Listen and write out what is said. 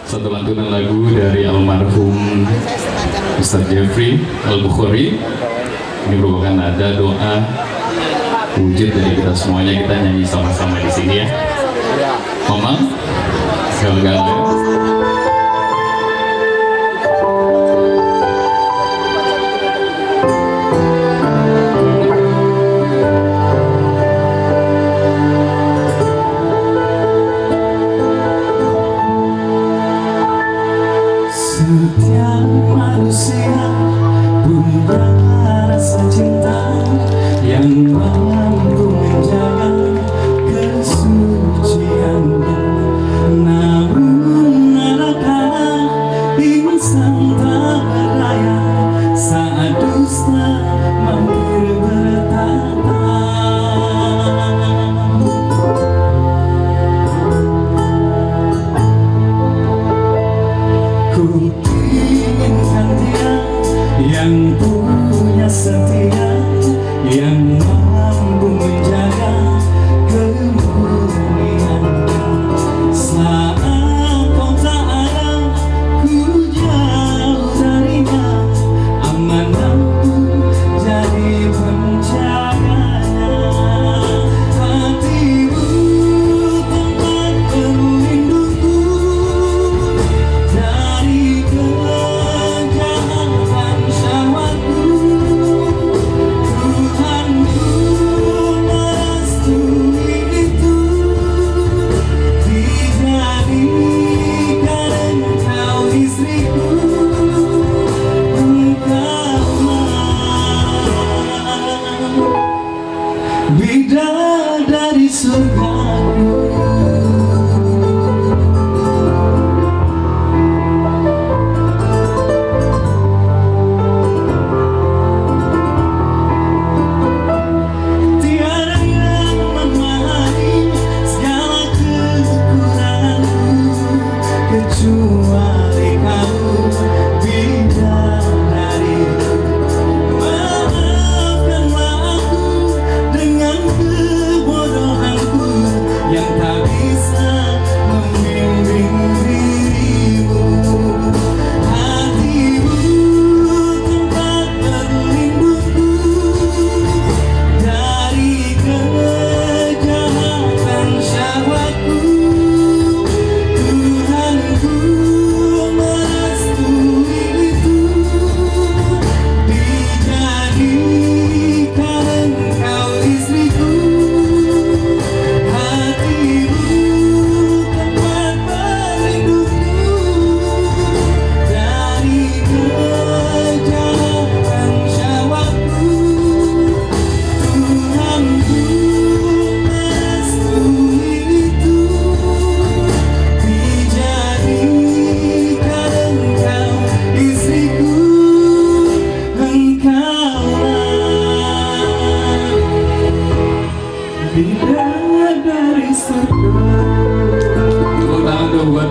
satu lantunan lagu dari almarhum Ustaz Jeffrey Al-Bukhari. Ini merupakan nada doa wujud dari kita semuanya, kita nyanyi sama-sama di sini ya. Mama, gagal-gagal. Setiap manusia punya rasa cinta yang mampu menjaga kesuciannya. Namun adakah insan tak berdaya saat dusta mampir bertata? Ku inginkan dia yang punya setia, yang mampu menjaga kemurniannya. Saat kau tak ada, ku jauh darinya, amanahku jadi penjaganya. Hatimu tempat berlindungku dari kejahatan syahwatku. Tuhanku merestui itu, dijadikan engkau istriku. Engkaulah bidadari surgaku. Tiada yang memahami segala kekuranganku kecuali kamu, bidadariku. Maafkanlah aku dengan kebodohanku yang tak bisa membimbing dirimu. Hatimu tempat berlindungku dari kejahatan syahwatku. Tuhanku merestui itu, dijadikan engkau istriku. Hatimu tempat berlindungku dari kejahatan syahwatku. Tuhanku merestui itu, dijadikan engkau istriku. Engkaulah bidadari surga. Tepuk tangan dong buat